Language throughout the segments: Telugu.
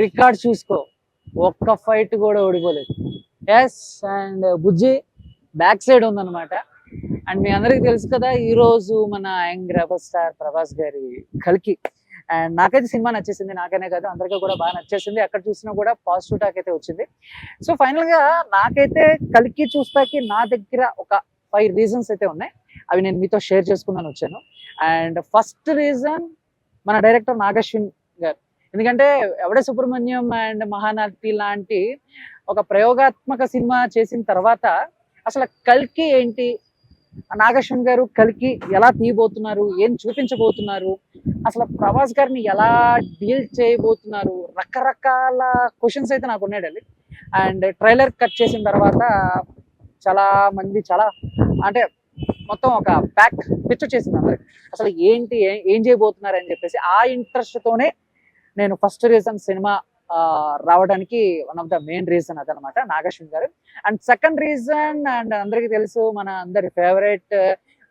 రికార్డ్ చూసుకో, ఒక్క ఫైట్ కూడా ఓడిపోలేదు. Yes, and Bujji back side ఉందన్నమాట. అండ్ మీ అందరికి తెలుసు కదా, ఈ రోజు మన యంగ్ రెబల్ స్టార్ ప్రభాస్ గారి కల్కి. అండ్ నాకైతే సినిమా నచ్చేసింది, నాకనే కాదు అందరికీ కూడా బాగా నచ్చేసింది. ఎక్కడ చూసినా కూడా పాజిటివ్ టాక్ అయితే వచ్చింది. సో ఫైనల్ గా నాకైతే కల్కి చూస్తాకి నా దగ్గర ఒక 5 రీజన్స్ అయితే ఉన్నాయి. అవి నేను మీతో షేర్ చేసుకున్నాను వచ్చాను. అండ్ ఫస్ట్ రీజన్ మన డైరెక్టర్ నాగశ్విన్ గారు. ఎందుకంటే ఎవడే సుబ్రహ్మణ్యం అండ్ మహానటి లాంటి ఒక ప్రయోగాత్మక సినిమా చేసిన తర్వాత అసలు కల్కి ఏంటి, నాగశ్విన్ గారు కల్కి ఎలా తీయబోతున్నారు, ఏం చూపించబోతున్నారు, అసలు ప్రభాస్ గారిని ఎలా డీల్ చేయబోతున్నారు, రకరకాల క్వశ్చన్స్ అయితే నాకు ఉన్నాయండి. అండ్ ట్రైలర్ కట్ చేసిన తర్వాత చాలా మంది చాలా అంటే మొత్తం ఒక ప్యాక్ పిక్చర్ చేసింది అందరికి, అసలు ఏంటి ఏం చేయబోతున్నారు అని చెప్పేసి. ఆ ఇంట్రెస్ట్ తోనే నేను ఫస్ట్ రీజన్ సినిమా రావడానికి one of the main reason అదనమాట నాగశ్విన్ గారు. అండ్ సెకండ్ రీజన్, అండ్ అందరికీ తెలుసు మన అందరి ఫేవరెట్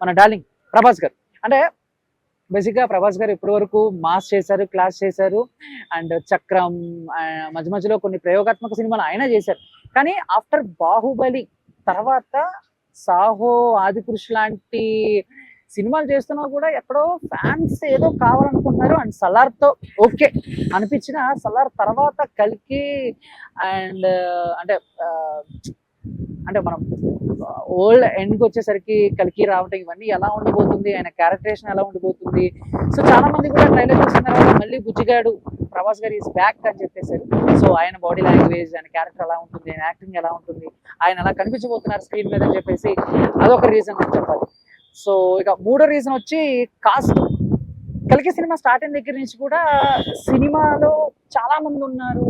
మన డార్లింగ్ ప్రభాస్ గారు. అంటే బేసిక్ గా ప్రభాస్ గారు ఇప్పటి వరకు మాస్ చేశారు, క్లాస్ చేశారు, అండ్ చక్రం, మధ్య మధ్యలో కొన్ని ప్రయోగాత్మక సినిమాలు ఆయన చేశారు. కానీ ఆఫ్టర్ బాహుబలి తర్వాత సాహో, ఆదిపురుష్ లాంటి సినిమాలు చేస్తున్నా కూడా ఎక్కడో ఫ్యాన్స్ ఏదో కావాలనుకుంటున్నారు. అండ్ సలార్తో ఓకే అనిపించిన, సలార్ తర్వాత కల్కి అండ్ అంటే అంటే మనం ఓల్డ్ ఎండ్కి వచ్చేసరికి కల్కి రావటం ఇవన్నీ ఎలా ఉండిపోతుంది, ఆయన క్యారెక్టరేషన్ ఎలా ఉండిపోతుంది. సో చాలా మంది కూడా ట్రైలర్ చూసిన తర్వాత మళ్ళీ బుజ్జిగాడు ప్రభాస్ గారు ఈజ్ బ్యాక్ అని చెప్పేశారు. సో ఆయన బాడీ లాంగ్వేజ్, ఆయన క్యారెక్టర్ ఎలా ఉంటుంది, ఆయన యాక్టింగ్ ఎలా ఉంటుంది, ఆయన ఎలా కనిపించబోతున్నారు స్క్రీన్ మీద అని చెప్పేసి అదొక రీజన్ అని చెప్పాలి. సో ఇక మూడో రీజన్ వచ్చి కాస్ట్. కల్కి సినిమా స్టార్ట్ అయిన దగ్గర నుంచి కూడా సినిమాలో చాలా మంది ఉన్నారు.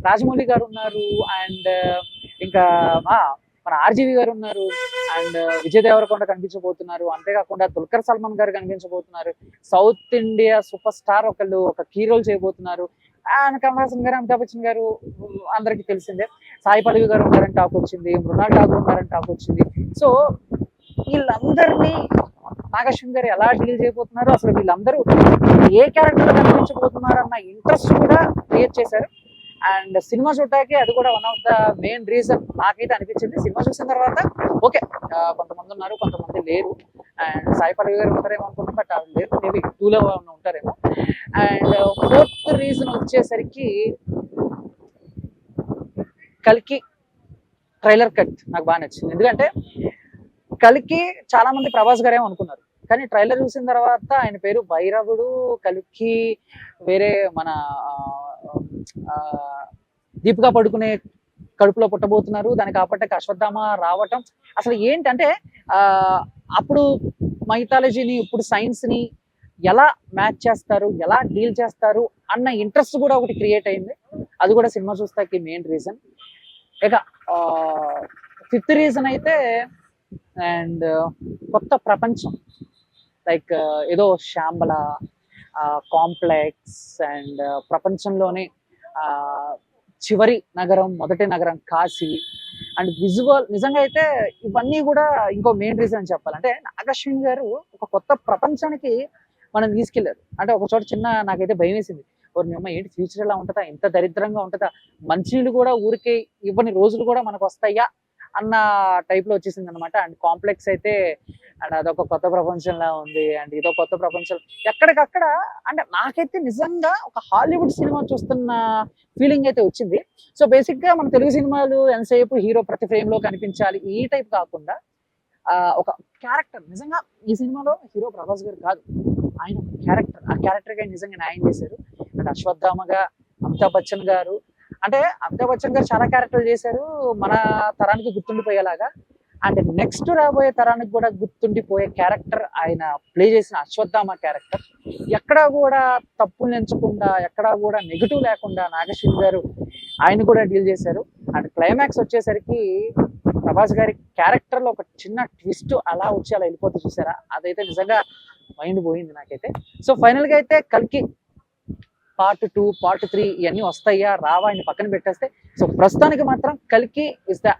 రాజమౌళి గారు ఉన్నారు, అండ్ ఇంకా మన ఆర్జీవి గారు ఉన్నారు, అండ్ విజయ్ దేవరకొండ కనిపించబోతున్నారు, అంతేకాకుండా దుల్కర్ సల్మాన్ గారు కనిపించబోతున్నారు, సౌత్ ఇండియా సూపర్ స్టార్ ఒకళ్ళు ఒక కీ రోల్ చేయబోతున్నారు, అండ్ కమల్ హాసన్ గారు, అమితాబ్ బచ్చన్ గారు అందరికీ తెలిసిందే, సాయి పల్లవి గారు ఉన్నారని టాక్ వచ్చింది, మృణాల్ ఠాకూర్ ఉన్నారని టాక్ వచ్చింది. సో వీళ్ళందరినీ నాగశ్విన్ గారు ఎలా డీల్ చేయబోతున్నారు, అసలు వీళ్ళందరూ ఏ క్యారెక్టర్ కనిపించబోతున్నారు అన్న ఇంట్రెస్ట్ కూడా క్రియేట్ చేశారు. అండ్ సినిమా చూడటానికి అది కూడా one of the main reason నాకైతే అనిపించింది. సినిమా చూసిన తర్వాత ఓకే కొంతమంది ఉన్నారు, కొంతమంది లేరు. అండ్ సాయి పల్లవి గారు ఉంటారేమో అనుకుంటున్నాం, బట్ అది లేరు, మేబీ 2లో ఉంటారేమో. అండ్ ఫోర్త్ రీజన్ వచ్చేసరికి కల్కి ట్రైలర్ కట్ నాకు బాగా నచ్చింది. ఎందుకంటే కల్కి చాలా మంది ప్రభాస్ గారేమో అనుకున్నారు, కానీ ట్రైలర్ చూసిన తర్వాత ఆయన పేరు భైరవుడు, కల్కి వేరే మన దీపికా పడుకునే కడుపులో పుట్టబోతున్నారు, దానికి కాబట్టి అశ్వత్థామ రావటం అసలు ఏంటంటే అప్పుడు మైథాలజీని ఇప్పుడు సైన్స్ ని ఎలా మ్యాచ్ చేస్తారు, ఎలా డీల్ చేస్తారు అన్న ఇంట్రెస్ట్ కూడా ఒకటి క్రియేట్ అయింది. అది కూడా సినిమా చూస్తాకి మెయిన్ రీజన్. ఇక ఫిఫ్త్ రీజన్ అయితే అండ్ కొత్త ప్రపంచం, లైక్ ఏదో శాంబల కాంప్లెక్స్, అండ్ ప్రపంచంలోనే చివరి నగరం, మొదటి నగరం కాశీ, అండ్ విజువల్ నిజంగా అయితే ఇవన్నీ కూడా ఇంకో మెయిన్ రీజన్ అని చెప్పాలంటే నాగశ్విన్ గారు ఒక కొత్త ప్రపంచానికి మనం తీసుకెళ్లారు. అంటే ఒక చోట చిన్న నాకైతే భయం వేసింది, అమ్మ ఏంటి ఫ్యూచర్ ఎలా ఉంటుందా, ఎంత దరిద్రంగా ఉంటుందా, మంచినీళ్ళు కూడా ఊరికే ఇవ్వని రోజులు కూడా మనకు వస్తాయా అన్న టైప్ లో వచ్చేసింది అనమాట. అండ్ కాంప్లెక్స్ అయితే అండ్ అదొక కొత్త ప్రపంచంలా ఉంది, అండ్ ఇదో కొత్త ప్రపంచం ఎక్కడికక్కడ. అంటే నాకైతే నిజంగా ఒక హాలీవుడ్ సినిమా చూస్తున్న ఫీలింగ్ అయితే వచ్చింది. సో బేసిక్ గా మన తెలుగు సినిమాలు ఎంతసేపు హీరో ప్రతి ఫ్రేమ్ లో కనిపించాలి ఈ టైప్ కాకుండా ఒక క్యారెక్టర్, నిజంగా ఈ సినిమాలో హీరో ప్రభాస్ గారు కాదు, ఆయన ఒక క్యారెక్టర్, ఆ క్యారెక్టర్ గా నిజంగా న్యాయం చేశారు. అండ్ అశ్వత్థామగా అమితాబ్ బచ్చన్ గారు, అంటే అమితాబ్ బచ్చన్ గారు చాలా క్యారెక్టర్లు చేశారు మన తరానికి గుర్తుండిపోయేలాగా, అండ్ నెక్స్ట్ రాబోయే తరానికి కూడా గుర్తుండిపోయే క్యారెక్టర్ ఆయన ప్లే చేసిన అశ్వత్థామ క్యారెక్టర్. ఎక్కడా కూడా తప్పులు ఎంచకుండా, ఎక్కడా కూడా నెగిటివ్ లేకుండా నాగశ్విన్ గారు ఆయన కూడా డీల్ చేశారు. అండ్ క్లైమాక్స్ వచ్చేసరికి ప్రభాస్ గారి క్యారెక్టర్ లో ఒక చిన్న ట్విస్ట్ అలా వచ్చి అలా వెళ్ళిపోతే చూసారా, అదైతే నిజంగా మైండ్ పోయింది నాకైతే. సో ఫైనల్ గా అయితే కల్కి పార్ట్ 2, పార్ట్ 3 ఇవన్నీ వస్తాయా రావా అని పక్కన పెట్టేస్తే, సో ప్రస్తుతానికి మాత్రం కల్కి ఇస్ ద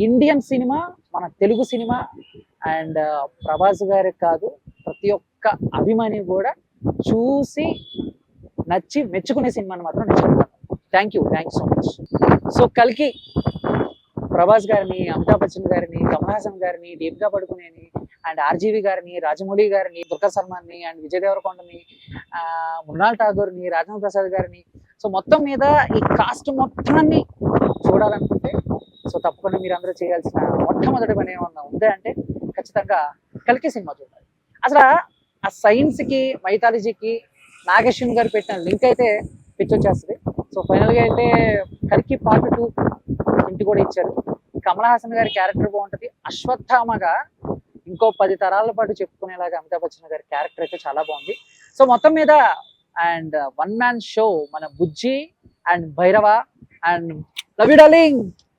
ఇండియన్ సినిమా, మన తెలుగు సినిమా. అండ్ ప్రభాస్ గారి కాదు, ప్రతి ఒక్క అభిమాని కూడా చూసి నచ్చి మెచ్చుకునే సినిమాని మాత్రం నేను చెప్తాను. Thank you so much. So కల్కి ప్రభాస్ గారిని, అమితాబ్ బచ్చన్ గారిని, కమల్ హాసన్ గారిని, దీపికా పడుకునేని అండ్ ఆర్జీవి గారిని, రాజమౌళి గారిని, దుర్గా సల్మాన్ని అండ్ విజయ్ దేవరకొండని, మృణాల్ ఠాగూర్ని, రాజేంద్ర ప్రసాద్ గారిని, సో మొత్తం మీద ఈ కాస్ట్ మొత్తాన్ని చూడాలనుకుంటే సో తప్పకుండా మీరు అందరూ చేయాల్సిన మొట్టమొదటి పని ఏమన్నా ఉందే అంటే ఖచ్చితంగా కల్కి సినిమా చూడాలి. అసలు ఆ సైన్స్కి మైథాలజీకి నాగేశ్వన్ గారు పెట్టిన లింక్ అయితే పిచ్చొచ్చేస్తుంది. సో ఫైనల్గా అయితే కల్కి పార్ట్ 2 ఇంటి కూడా ఇచ్చారు. కమల్ హాసన్ గారి క్యారెక్టర్ బాగుంటుంది. అశ్వత్థామగా ఇంకో 10 తరాల పాటు చెప్పుకునేలాగా అమితాబ్ బచ్చన్ గారి క్యారెక్టర్ అయితే చాలా బాగుంది. సో మొత్తం మీద అండ్ వన్ మ్యాన్ షో మన Bujji and Bhairava and love you darling.